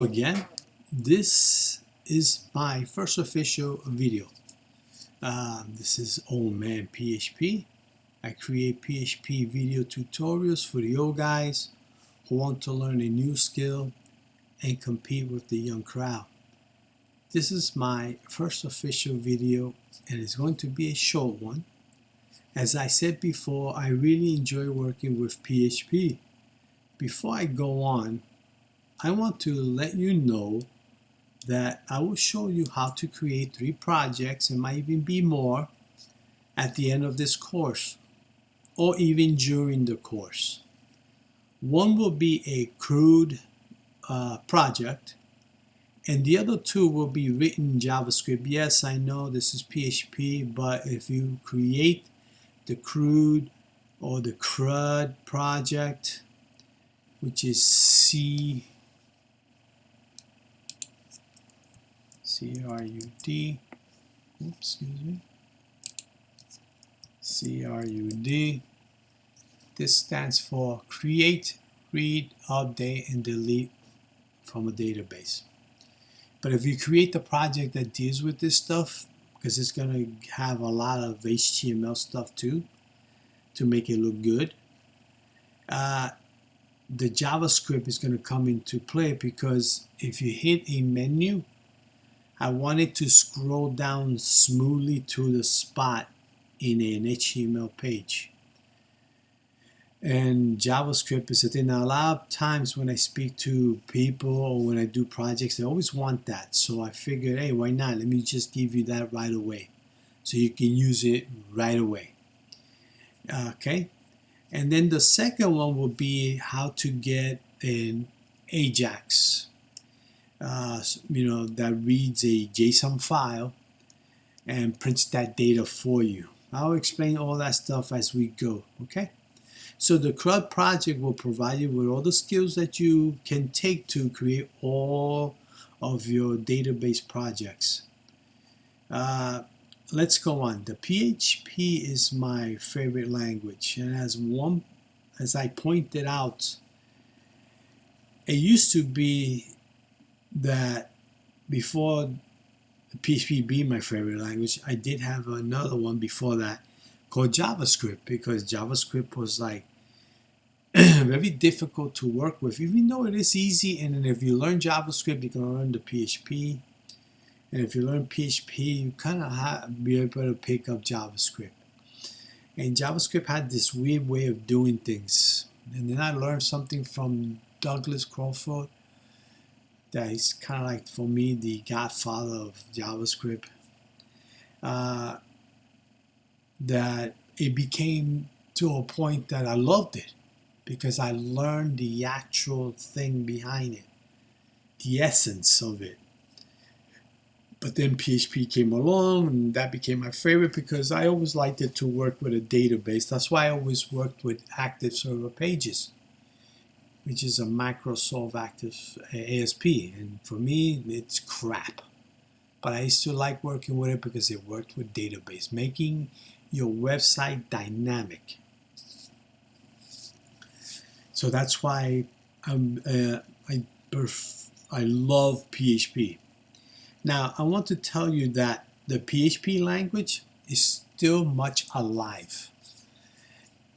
Again, this is my first official video. This is Old Man PHP. I create PHP video tutorials for the old guys who want to learn a new skill and compete with the young crowd. This is my first official video and it's going to be a short one. As I said before, I really enjoy working with PHP. Before I go on, I want to let you know that I will show you how to create 3 projects, and might even be more, at the end of this course, or even during the course. One will be a CRUD project, and the other 2 will be written in JavaScript. Yes, I know this is PHP, but if you create the CRUD or the CRUD project, which is CRUD, oops, excuse me, CRUD. This stands for create, read, update, and delete from a database. But if you create the project that deals with this stuff, because it's going to have a lot of HTML stuff too, to make it look good, the JavaScript is going to come into play, because if you hit a menu, I want it to scroll down smoothly to the spot in an HTML page. And JavaScript is a thing. Now, a lot of times when I speak to people or when I do projects, they always want that. So I figured, hey, why not? Let me just give you that right away, so you can use it right away. Okay. And then the second one will be how to get an AJAX. That reads a JSON file and prints that data for you. I'll explain all that stuff as we go, okay? So the CRUD project will provide you with all the skills that you can take to create all of your database projects. Let's go on. The PHP is my favorite language, and as I pointed out, it used to be that before PHP being my favorite language, I did have another one before that called JavaScript, because JavaScript was like very difficult to work with, even though it is easy. And then if you learn JavaScript, you can learn the PHP. And if you learn PHP, you kind of be able to pick up JavaScript. And JavaScript had this weird way of doing things. And then I learned something from Douglas Crawford that is kind of like, for me, the godfather of JavaScript. That it became to a point that I loved it, because I learned the actual thing behind it, the essence of it. But then PHP came along, and that became my favorite, because I always liked it to work with a database. That's why I always worked with Active Server Pages, which is a Microsoft Active ASP. And for me, it's crap. But I used to like working with it because it worked with database, making your website dynamic. So that's why I love PHP. Now, I want to tell you that the PHP language is still much alive.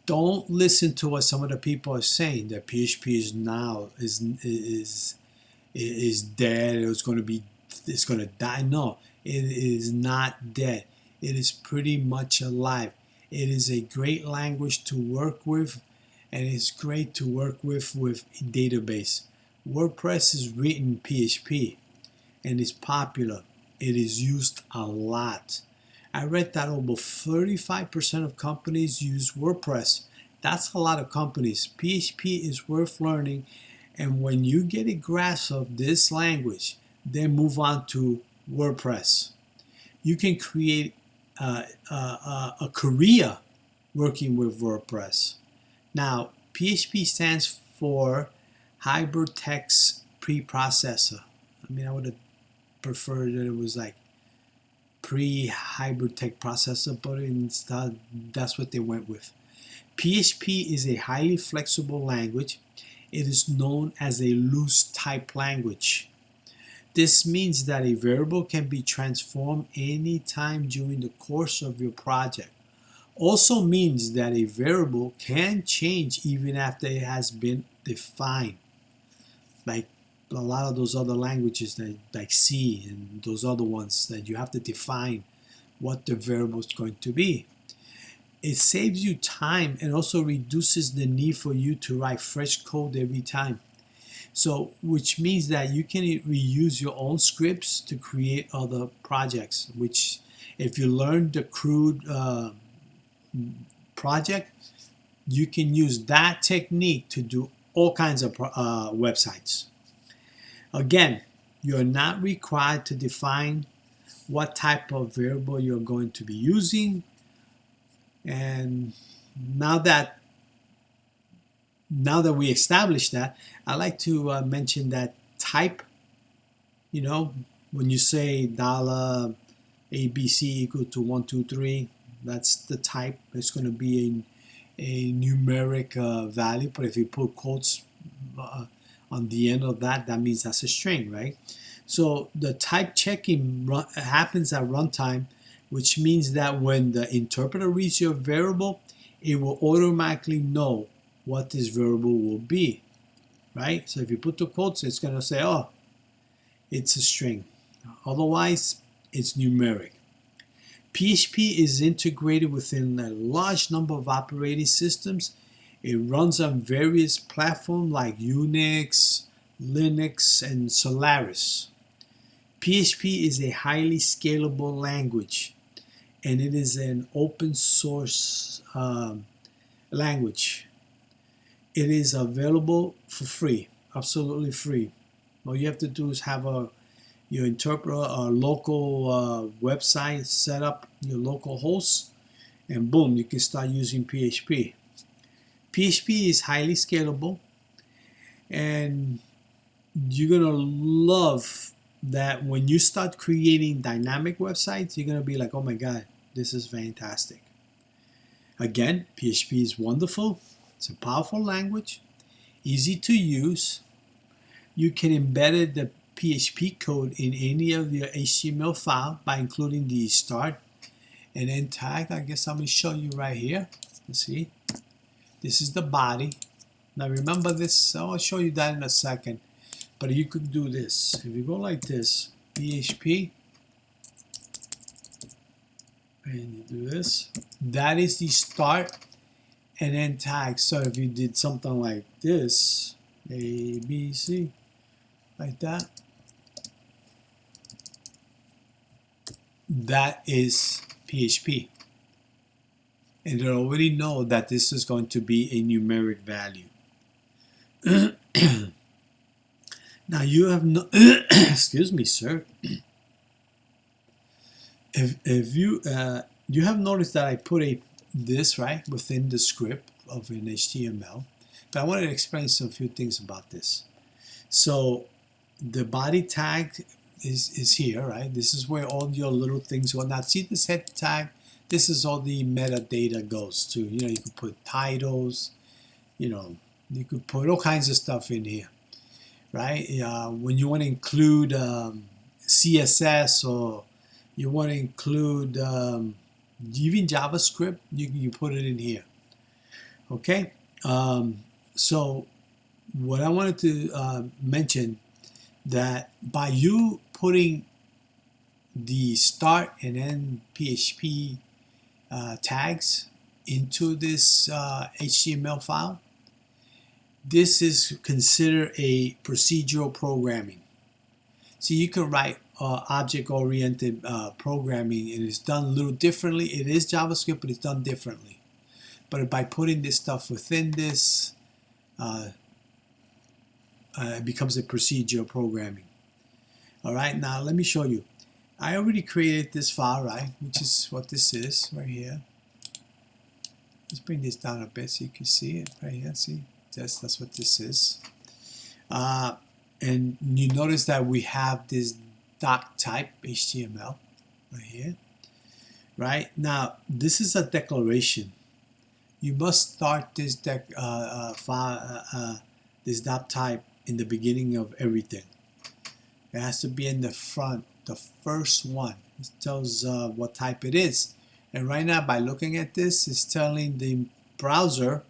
Don't listen to what some of the people are saying, that PHP is dead. It's going to die. No, it is not dead. It is pretty much alive. It is a great language to work with, and it's great to work with a database. WordPress is written PHP, and it's popular. It is used a lot. I read that over 35% of companies use WordPress. That's a lot of companies. PHP is worth learning, and when you get a grasp of this language, then move on to WordPress. You can create a career working with WordPress. Now, PHP stands for Hypertext Preprocessor. I mean, I would have preferred that it was like pre-Hypertext Processor, but instead, that's what they went with. PHP is a highly flexible language. It is known as a loose type language. This means that a variable can be transformed anytime during the course of your project. Also means that a variable can change even after it has been defined. Like a lot of those other languages that, like C and those other ones that you have to define what the variable is going to be. It saves you time and also reduces the need for you to write fresh code every time. So, which means that you can reuse your own scripts to create other projects, which if you learn the CRUD project, you can use that technique to do all kinds of websites. Again, you're not required to define what type of variable you're going to be using. And now that we established that, I like to mention that type, you know, when you say $ABC equal to 123, that's the type. It's going to be a numeric value, but if you put quotes on the end of that, that means that's a string, right? So the type checking happens at runtime, which means that when the interpreter reads your variable, it will automatically know what this variable will be, right? So if you put the quotes, it's going to say, oh, it's a string. Otherwise, it's numeric. PHP is integrated within a large number of operating systems. It runs on various platforms like Unix, Linux, and Solaris. PHP is a highly scalable language, and it is an open source language. It is available for free, absolutely free. All you have to do is have your interpreter, a local website, set up your local host, and boom, you can start using PHP. PHP is highly scalable, and you're gonna love that when you start creating dynamic websites. You're gonna be like, oh my god, this is fantastic. Again, PHP is wonderful. It's a powerful language, easy to use. You can embed the PHP code in any of your HTML file by including the start and end tag. I guess I'm going to show you right here. Let's see. This is the body. Now remember this, I'll show you that in a second. But you could do this. If you go like this, PHP, and you do this, that is the start and end tag. So if you did something like this, A, B, C, like that, that is PHP. And they already know that this is going to be a numeric value. Now you have no, excuse me, sir. If you you have noticed that I put this right within the script of an HTML, but I wanted to explain some few things about this. So the body tag is here, right? This is where all your little things go. Now see this head tag? This is all the metadata goes to. You know, you can put titles, you know, you could put all kinds of stuff in here, right? When you want to include CSS, or you want to include even JavaScript, you put it in here. Okay, so what I wanted to mention, that by you putting the start and end PHP tags into this HTML file, this is considered a procedural programming. So you can write object-oriented programming, and it's done a little differently. It is JavaScript, but it's done differently. But by putting this stuff within this, it becomes a procedural programming. All right, now let me show you. I already created this file, right, which is what this is right here. Let's bring this down a bit so you can see it right here. See, that's what this is. And you notice that we have this doc type HTML right here. Right now, this is a declaration. You must start this file, this doc type in the beginning of everything. It has to be in the front, the first one. It tells what type it is. And right now, by looking at this, it's telling the browser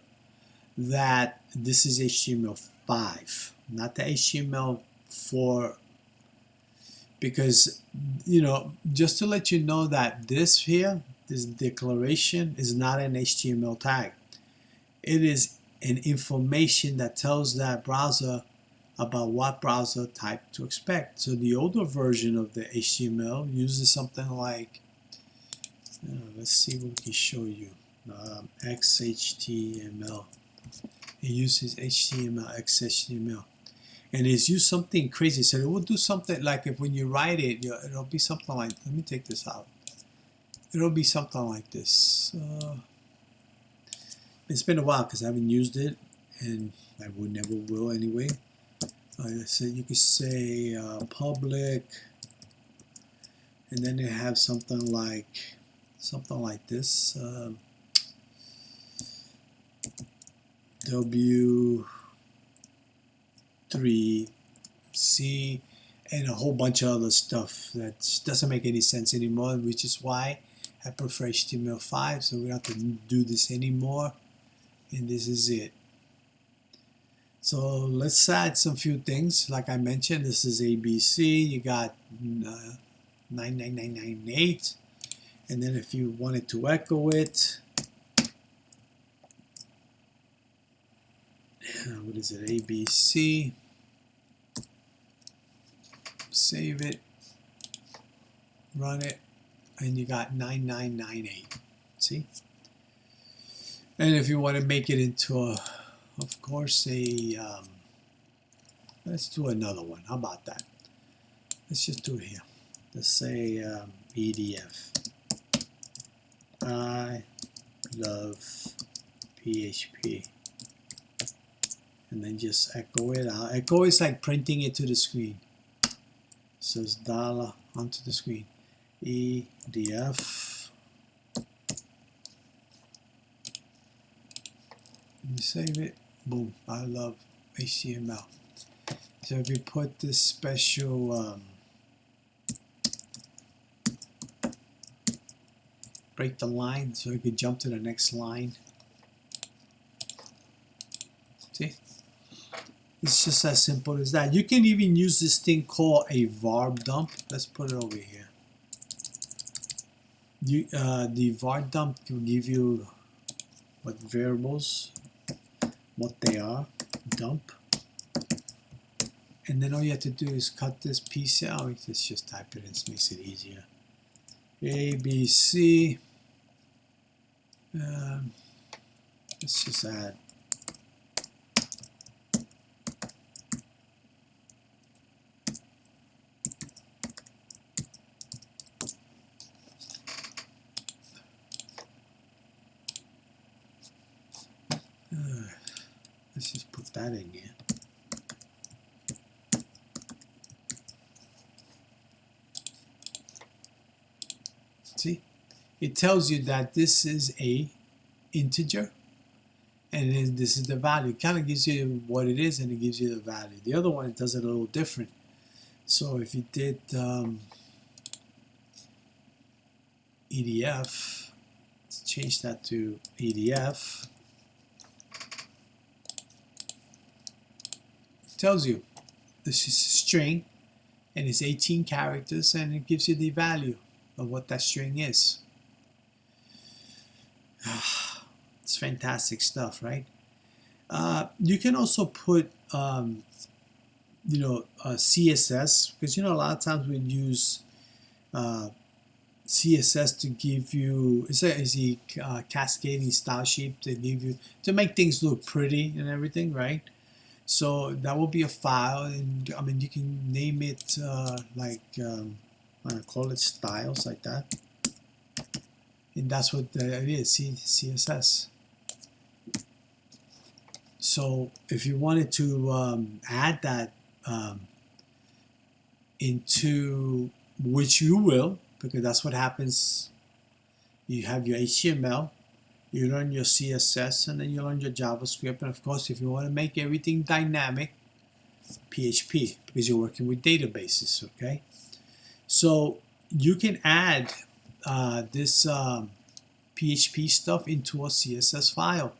that this is HTML5, not the HTML4, because, you know, just to let you know that this here, this declaration is not an HTML tag. It is an information that tells that browser about what browser type to expect. So the older version of the HTML uses something like, let's see what we can show you, XHTML. It uses HTML, XHTML. And it's used something crazy. So it will do something like, if when you write it, it'll be something like, let me take this out. It'll be something like this. It's been a while because I haven't used it, and I would never will anyway. So you could say public, and then they have something like this. W3C, and a whole bunch of other stuff that doesn't make any sense anymore, which is why I prefer HTML5, so we don't have to do this anymore, and this is it. So let's add some few things. Like I mentioned, this is ABC. You got 99998, and then if you wanted to echo it, what is it, ABC, save it, run it, and you got 9998. See? And if you want to make it into a, of course, let's do another one. How about that? Let's just do it here. Let's say EDF. I love PHP. And then just echo it out. Echo is like printing it to the screen. So it's dollar onto the screen. EDF. You save it. Boom. I love HTML. So if you put this special break the line so you could jump to the next line. See? It's just as simple as that. You can even use this thing called a var dump. Let's put it over here. The var dump will give you what variables, what they are, dump. And then all you have to do is cut this piece out. Let's just type it in, it makes it easier. ABC. Let's just add let's just put that in here. See, it tells you that this is a integer, and this is the value. It kind of gives you what it is, and it gives you the value. The other one, it does it a little different. So if you did EDF, let's change that to EDF. Tells you this is a string, and it's 18 characters, and it gives you the value of what that string is. It's fantastic stuff, right? You can also put CSS, because a lot of times we use CSS to give you, it's a cascading style sheet to make things look pretty and everything, right? So that will be a file, and I mean you can name it I call it styles, like that, and that's what it is, CSS. So if you wanted to add that into, which you will, because that's what happens, you have your HTML, you learn your CSS, and then you learn your JavaScript. And of course, if you want to make everything dynamic, PHP because you're working with databases, okay? So you can add this PHP stuff into a CSS file.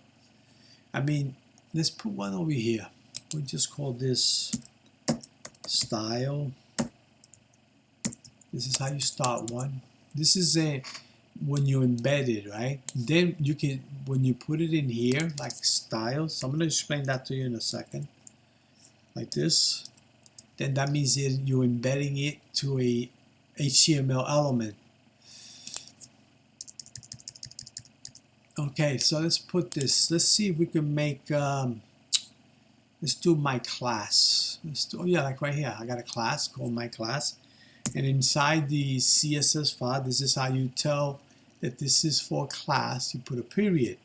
I mean, let's put one over here. We'll just call this style. This is how you start one. This is when you embed it, right? Then you can, when you put it in here, like style, so I'm going to explain that to you in a second, like this, then that means that you're embedding it to a HTML element. Okay, so let's put this, let's see if we can make, let's do my class. Let's do, oh yeah, like right here, I got a class called my class. And inside the CSS file, this is how you tell that this is for class. You put a period.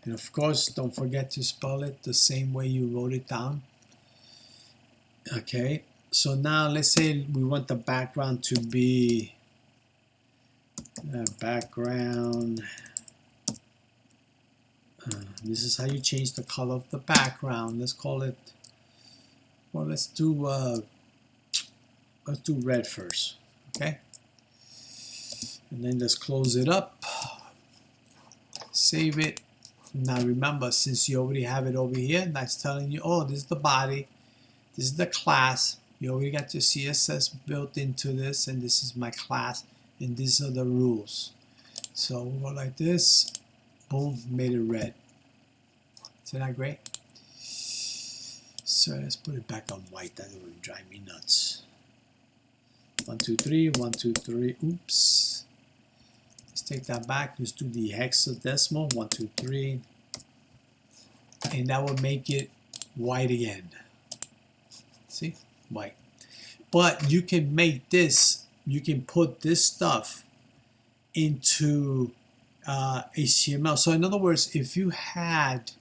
And of course, don't forget to spell it the same way you wrote it down. Okay, so now let's say we want the background to be background. This is how you change the color of the background. Let's call it, well, let's do red first, okay? And then let's close it up, save it. Now remember, since you already have it over here, that's telling you, oh, this is the body, this is the class. You already got your CSS built into this, and this is my class, and these are the rules. So we'll go like this, boom, made it red. Isn't that great? So let's put it back on white. That would drive me nuts. 1, 2, 3, 1, 2, 3. Oops. Let's take that back. Let's do the hexadecimal. 1, 2, 3. And that will make it white again. See? White. But you can make this, you can put this stuff into HTML. So in other words, if you had,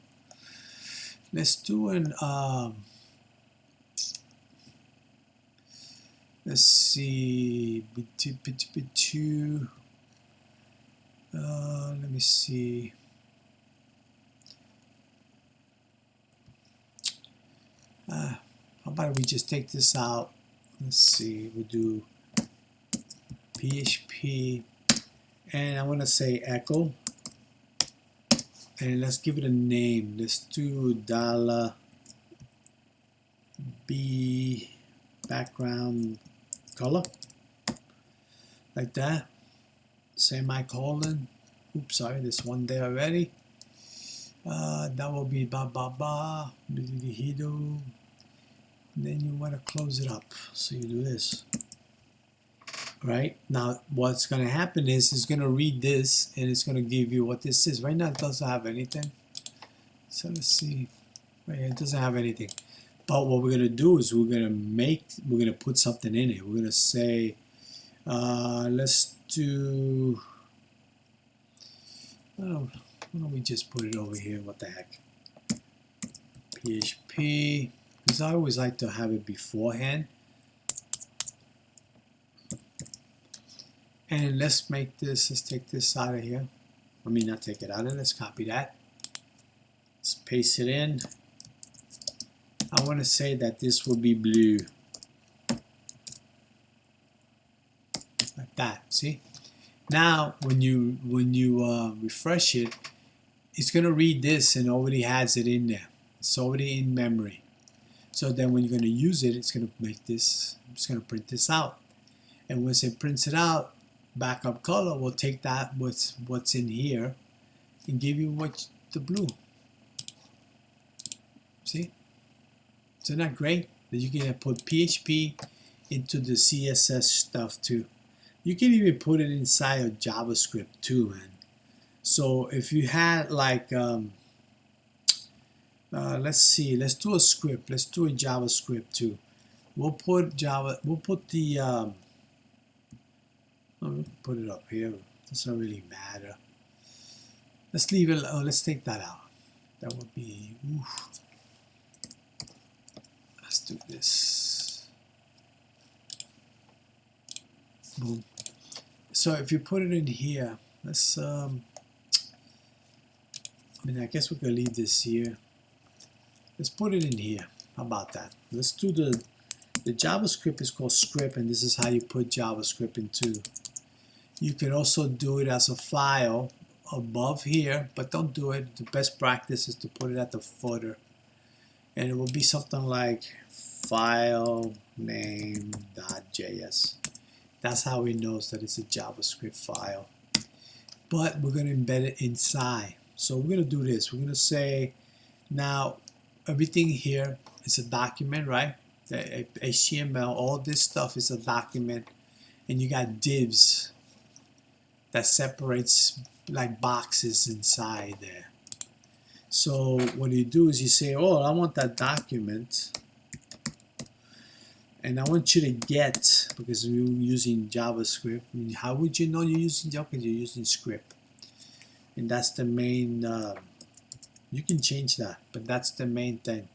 let's do an, let's see, let me see. How about we just take this out? Let's see, we'll do PHP, and I want to say echo, and let's give it a name. Let's do $B background color, like that, semicolon. Oops, sorry, there's one there already. That will be then you want to close it up, so you do this. Right now, what's going to happen is it's going to read this, and it's going to give you what this is. Right now, it doesn't have anything. So let's see. Right here, it doesn't have anything. But what we're going to do is we're going to put something in it. We're going to say, let's do, oh, why don't we just put it over here? What the heck? PHP, because I always like to have it beforehand. And let's make this, let's take this out of here. I mean, not take it out of, let's copy that. Let's paste it in. I want to say that this will be blue. Like that, see? Now, when you refresh it, it's going to read this and already has it in there. It's already in memory. So then when you're going to use it, it's going to make this, it's going to print this out. And once it prints it out, backup color will take that what's in here and give you the blue. See? Isn't that great? That you can put PHP into the CSS stuff too. You can even put it inside of JavaScript too, man. So if you had like let's see, let's do a script. Let's do a JavaScript too. We'll put the I'll put it up here. Doesn't really matter. Let's leave it. Oh, let's take that out. That would be. Oof. Let's do this. Boom. So if you put it in here, let's. I mean, I guess we can leave this here. Let's put it in here. How about that? Let's do the JavaScript is called script, and this is how you put JavaScript into. You can also do it as a file above here, but don't do it. The best practice is to put it at the footer, and it will be something like file name.js. That's how he knows that it's a JavaScript file. But we're going to embed it inside. So we're going to do this. We're going to say, now everything here is a document, right? The HTML, all this stuff is a document, and you got divs that separates like boxes inside there. So what you do is you say, oh, I want that document, and I want you to get, because we're using JavaScript. I mean, how would you know you're using JavaScript? Because you're using script, and that's the main. You can change that, but that's the main thing.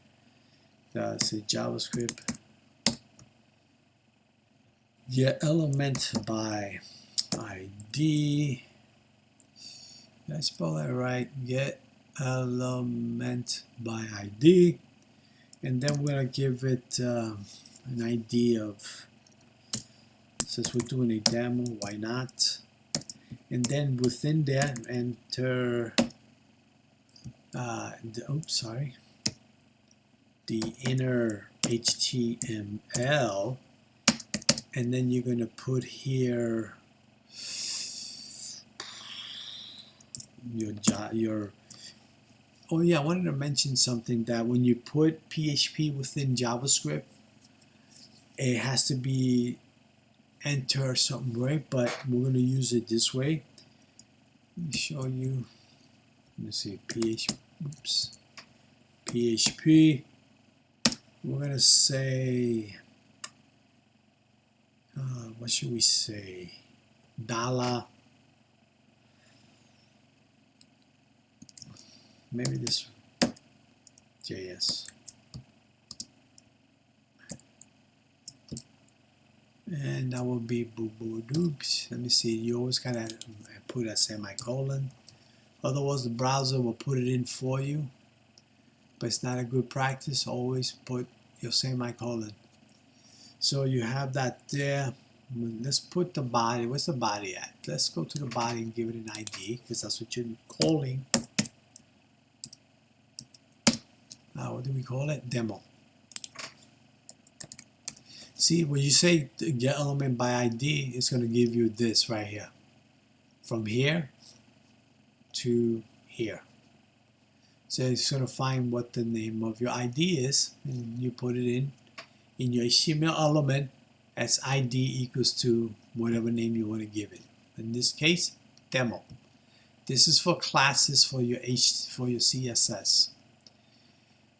Say JavaScript get element by ID. Did I spell that right? Get element by ID, and then we're gonna give it an ID of, since we're doing a demo, why not? And then within there, enter the inner HTML, and then you're going to put here your oh yeah, I wanted to mention something, that when you put PHP within JavaScript, it has to be enter something, right? But we're going to use it this way. Let me show you. Let me see, PHP. We're going to say, what should we say? Dollar. Maybe this JS. And that will be boo boo doops. Let me see. You always gotta put a semicolon. Otherwise, the browser will put it in for you. But it's not a good practice. Always put your semicolon. So you have that there. Let's put the body. Where's the body at? Let's go to the body and give it an ID, because that's what you're calling. What do we call it? Demo. See, when you say get element by ID, it's going to give you this right here. From here to here. So it's going to find what the name of your ID is, and you put it in your HTML element as ID equals to whatever name you want to give it. In this case, demo. This is for classes for your CSS.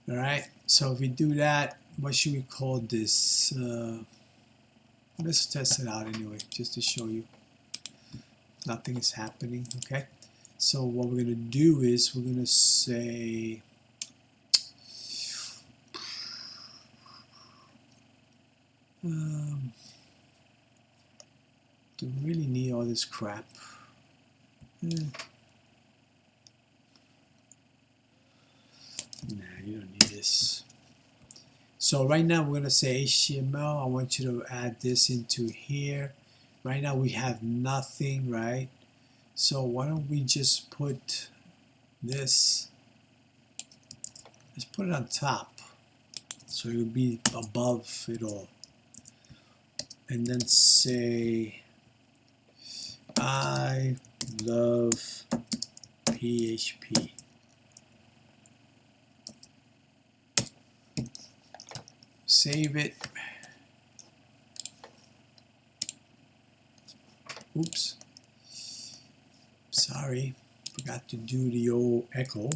All right. So if we do that, what should we call this? Let's test it out anyway, just to show you nothing is happening. Okay. So what we're going to do is we're going to say do we really need all this crap? Nah, you don't need this. So right now we're going to say HTML. I want you to add this into here. Right now we have nothing, right? So why don't we just put this, let's put it on top, so it will be above it all. And then say, I love PHP. Save it. Oops. Sorry, forgot to do the old echo.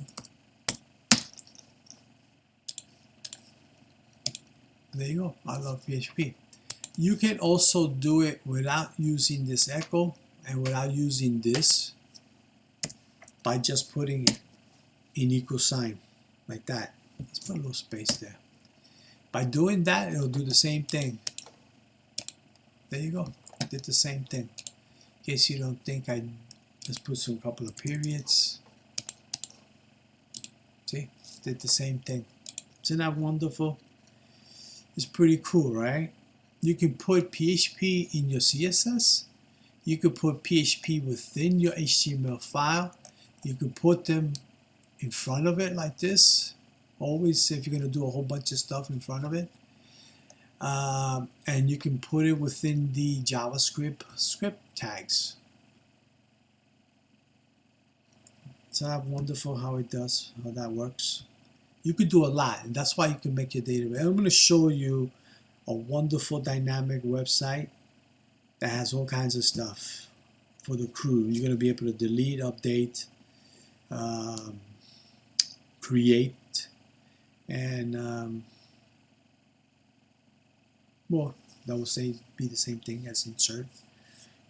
There you go. I love PHP. You can also do it without using this echo and without using this, by just putting an equal sign like that. Let's put a little space there. By doing that, it'll do the same thing. There you go. It did the same thing. In case you don't think let's put some couple of periods. See, did the same thing. Isn't that wonderful? It's pretty cool, right? You can put PHP in your CSS. You could put PHP within your HTML file. You could put them in front of it like this. Always, if you're going to do a whole bunch of stuff in front of it. And you can put it within the JavaScript script tags. It's wonderful how it does, how that works. You could do a lot, and that's why you can make your database. I'm going to show you a wonderful dynamic website that has all kinds of stuff for the CRUD. You're going to be able to delete, update, create, and well, that will be the same thing as insert,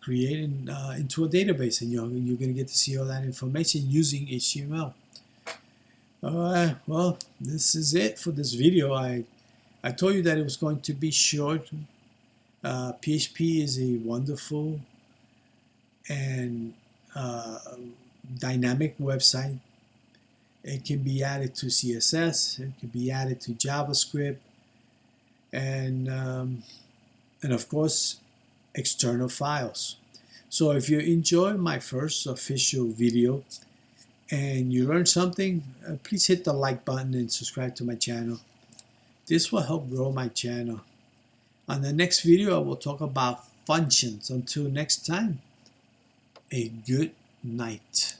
create into a database, and you're going to get to see all that information using HTML. Alright, well, this is it for this video. I told you that it was going to be short. PHP is a wonderful and dynamic website. It can be added to CSS, it can be added to JavaScript, and of course external files. So if you enjoy my first official video and you learned something, please hit the like button and subscribe to my channel. This will help grow my channel. On the next video, I will talk about functions. Until next time, a good night.